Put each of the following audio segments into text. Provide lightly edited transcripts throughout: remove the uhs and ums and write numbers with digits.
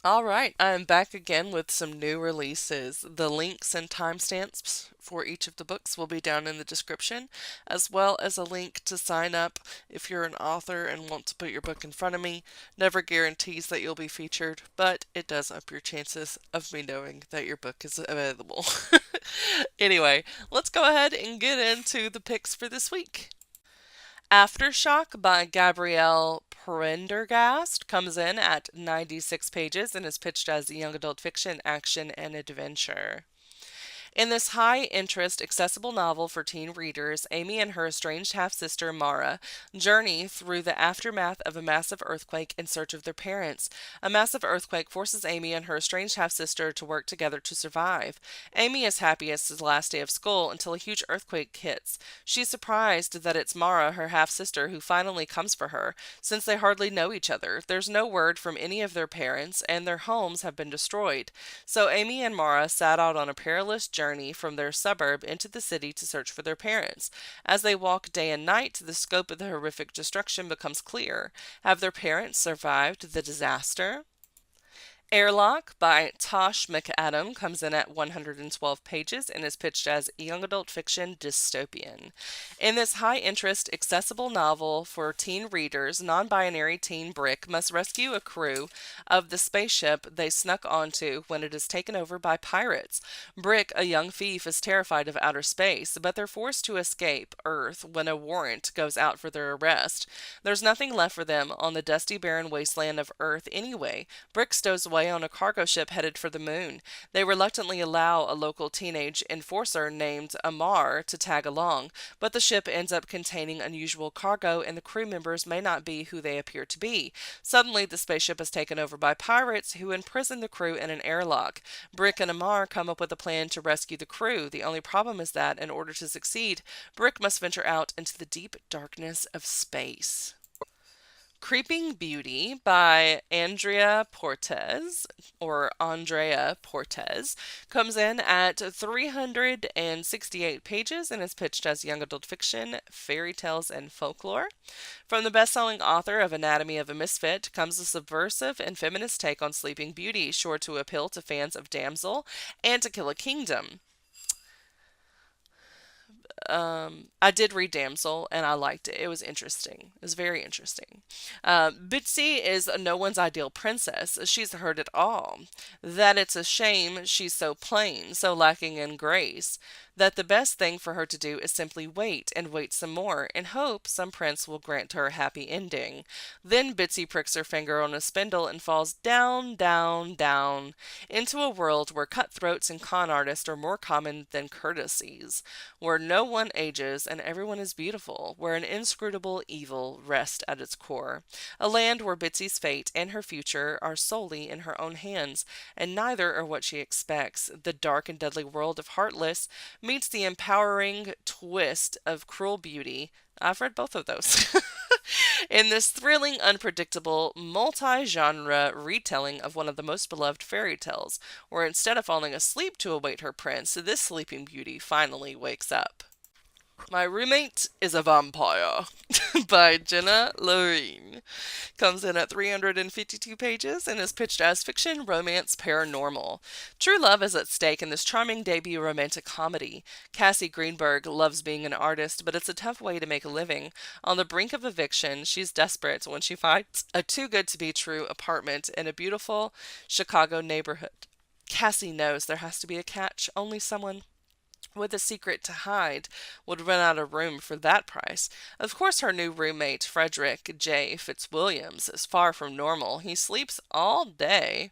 All right, I'm back again with some new releases. The links and timestamps for each of the books will be down in the description, as well as a link to sign up if you're an author and want to put your book in front of me. Never guarantees that you'll be featured, but it does up your chances of me knowing that your book is available. Anyway, let's go ahead and get into the picks for this week. Aftershock by Gabrielle Prendergast comes in at 96 pages and is pitched as young adult fiction, action, and adventure. In this high interest, accessible novel for teen readers, Amy and her estranged half sister, Mara, journey through the aftermath of a massive earthquake in search of their parents. A massive earthquake forces Amy and her estranged half sister to work together to survive. Amy is happy it's the last day of school until a huge earthquake hits. She's surprised that it's Mara, her half sister, who finally comes for her, since they hardly know each other. There's no word from any of their parents, and their homes have been destroyed. So Amy and Mara set out on a perilous journey from their suburb into the city to search for their parents. As they walk day and night, the scope of the horrific destruction becomes clear. Have their parents survived the disaster? Airlock by Tosh McAdam comes in at 112 pages and is pitched as young adult fiction dystopian. In this high interest, accessible novel for teen readers, non binary teen Brick must rescue a crew of the spaceship they snuck onto when it is taken over by pirates. Brick, a young thief, is terrified of outer space, but they're forced to escape Earth when a warrant goes out for their arrest. There's nothing left for them on the dusty, barren wasteland of Earth anyway. Brick stows away on a cargo ship headed for the moon. They reluctantly allow a local teenage enforcer named Amar to tag along, but the ship ends up containing unusual cargo and the crew members may not be who they appear to be. Suddenly, the spaceship is taken over by pirates who imprison the crew in an airlock. Brick and Amar come up with a plan to rescue the crew. The only problem is that, in order to succeed, Brick must venture out into the deep darkness of space. Creeping Beauty by Andrea Portes, comes in at 368 pages and is pitched as young adult fiction, fairy tales, and folklore. From the best-selling author of Anatomy of a Misfit comes a subversive and feminist take on Sleeping Beauty, sure to appeal to fans of Damsel and To Kill a Kingdom. I did read Damsel and I liked it. It was interesting. It was very interesting. Bitsy is no one's ideal princess. She's heard it all. That it's a shame she's so plain, so lacking in grace. That the best thing for her to do is simply wait and wait some more and hope some prince will grant her a happy ending. Then Bitsy pricks her finger on a spindle and falls down, down, down into a world where cutthroats and con artists are more common than courtesies, where no one ages and everyone is beautiful, where an inscrutable evil rests at its core. A land where Bitsy's fate and her future are solely in her own hands, and neither are what she expects. The dark and deadly world of Heartless meets the empowering twist of Cruel Beauty. I've read both of those. In this thrilling, unpredictable, multi genre retelling of one of the most beloved fairy tales, where instead of falling asleep to await her prince, this sleeping beauty finally wakes up. My Roommate is a Vampire by Jenna Lorene. Comes in at 352 pages and is pitched as fiction, romance, paranormal. True love is at stake in this charming debut romantic comedy. Cassie Greenberg loves being an artist, but it's a tough way to make a living. On the brink of eviction, she's desperate when she finds a too good to be true apartment in a beautiful Chicago neighborhood. Cassie knows there has to be a catch. Only someone with a secret to hide would run out of room for that price. Of course, her new roommate, Frederick J. Fitzwilliams, is far from normal. He sleeps all day,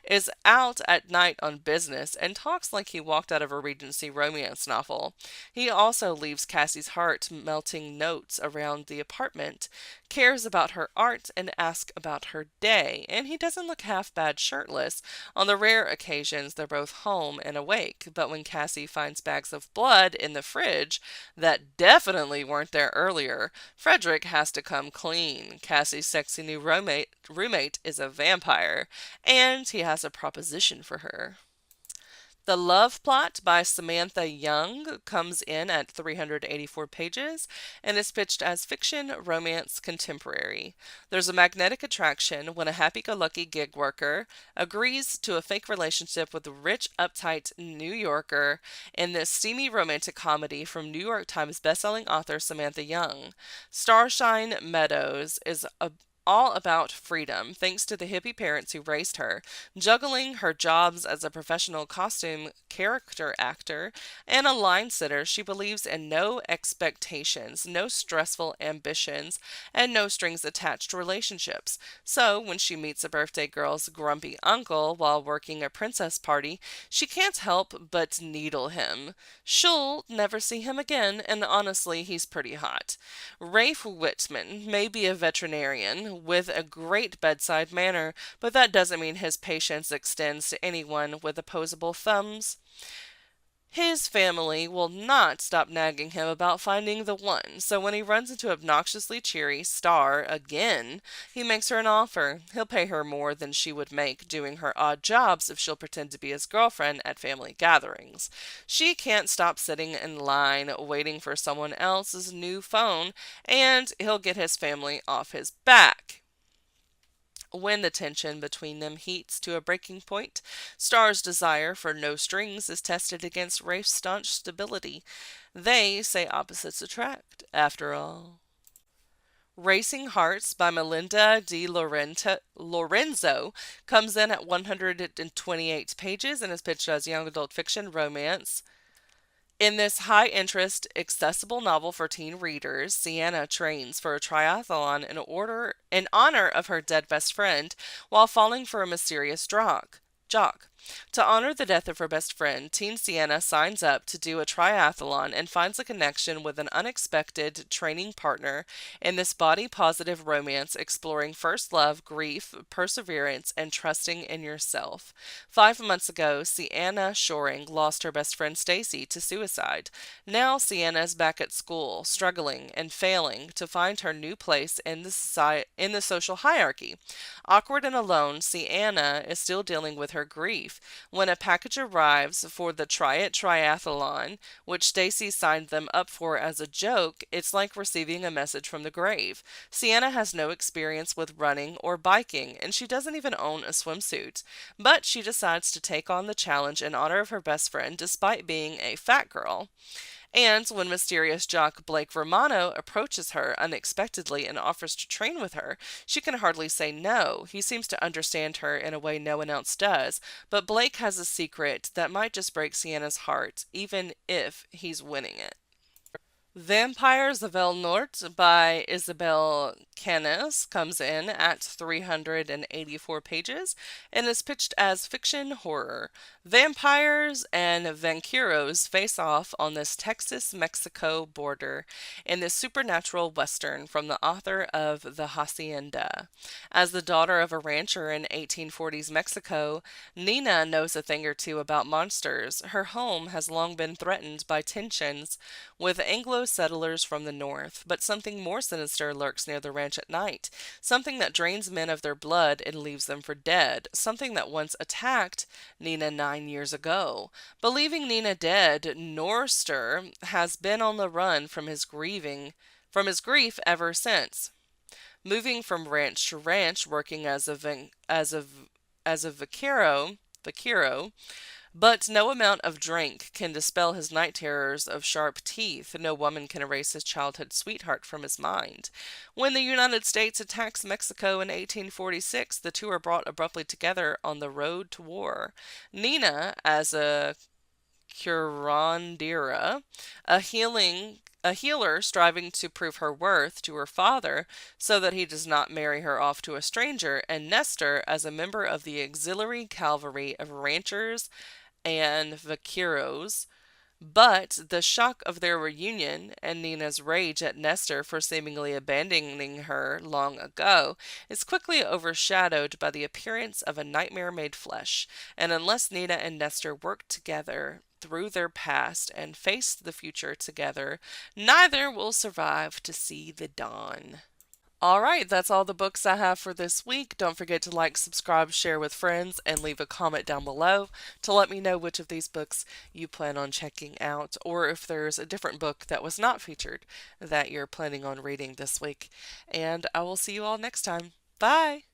is out at night on business, and talks like he walked out of a Regency romance novel. He also leaves Cassie's heart melting notes around the apartment, cares about her art, and asks about her day, and he doesn't look half bad shirtless. On the rare occasions they're both home and awake, but when Cassie finds bags of blood in the fridge that definitely weren't there earlier, Frederick has to come clean. Cassie's sexy new roommate is a vampire, and he has a proposition for her. The Love Plot by Samantha Young comes in at 384 pages and is pitched as fiction, romance, contemporary. There's a magnetic attraction when a happy go lucky gig worker agrees to a fake relationship with a rich, uptight New Yorker in this steamy romantic comedy from New York Times bestselling author Samantha Young. Starshine Meadows is all about freedom, thanks to the hippie parents who raised her, juggling her jobs as a professional costume character actor and a line sitter. She believes in no expectations, no stressful ambitions, and no strings attached relationships. So, when she meets a birthday girl's grumpy uncle while working a princess party, she can't help but needle him. She'll never see him again, and honestly, he's pretty hot. Rafe Whitman may be a veterinarian with a great bedside manner, but that doesn't mean his patience extends to anyone with opposable thumbs. His family will not stop nagging him about finding the one, so when he runs into obnoxiously cheery Star again, he makes her an offer. He'll pay her more than she would make doing her odd jobs if she'll pretend to be his girlfriend at family gatherings. She can't stop sitting in line waiting for someone else's new phone, and he'll get his family off his back. When the tension between them heats to a breaking point, Star's desire for no strings is tested against Rafe's staunch stability. They say opposites attract, after all. Racing Hearts by Melinda de Lorenzo comes in at 128 pages and is pitched as young adult fiction romance. In this high interest, accessible novel for teen readers, Sienna trains for a triathlon in honor of her dead best friend while falling for a mysterious jock. To honor the death of her best friend, teen Sienna signs up to do a triathlon and finds a connection with an unexpected training partner in this body positive romance exploring first love, grief, perseverance, and trusting in yourself. 5 months ago, Sienna Shoring lost her best friend Stacy to suicide. Now Sienna is back at school, struggling and failing to find her new place in the social hierarchy. Awkward and alone, Sienna is still dealing with her grief when a package arrives for the Try It Triathlon, which Stacy signed them up for as a joke. It's like receiving a message from the grave. Sienna has no experience with running or biking, and she doesn't even own a swimsuit. But she decides to take on the challenge in honor of her best friend despite being a fat girl. And when mysterious jock Blake Romano approaches her unexpectedly and offers to train with her, she can hardly say no. He seems to understand her in a way no one else does, but Blake has a secret that might just break Sienna's heart, even if he's winning it. Vampires of El Norte by Isabel Canes comes in at 384 pages and is pitched as fiction horror. Vampires and vampiros face off on this Texas-Mexico border in this supernatural western from the author of The Hacienda. As the daughter of a rancher in 1840s Mexico, Nina knows a thing or two about monsters. Her home has long been threatened by tensions with Anglo settlers from the north, but something more sinister lurks near the ranch at night. Something that drains men of their blood and leaves them for dead. Something that once attacked Nina 9 years ago. Believing Nina dead, Norster has been on the run from his grief ever since. Moving from ranch to ranch, working as a vaquero, but no amount of drink can dispel his night terrors of sharp teeth. No woman can erase his childhood sweetheart from his mind. When the United States attacks Mexico in 1846, the two are brought abruptly together on the road to war. Nina, as a curandera, a healer striving to prove her worth to her father so that he does not marry her off to a stranger, and Nestor as a member of the auxiliary cavalry of ranchers and vaqueros. But the shock of their reunion and Nina's rage at Nestor for seemingly abandoning her long ago is quickly overshadowed by the appearance of a nightmare made flesh. And unless Nina and Nestor work together through their past and face the future together, neither will survive to see the dawn. All right, that's all the books I have for this week. Don't forget to like, subscribe, share with friends, and leave a comment down below to let me know which of these books you plan on checking out, or if there's a different book that was not featured that you're planning on reading this week. And I will see you all next time. Bye!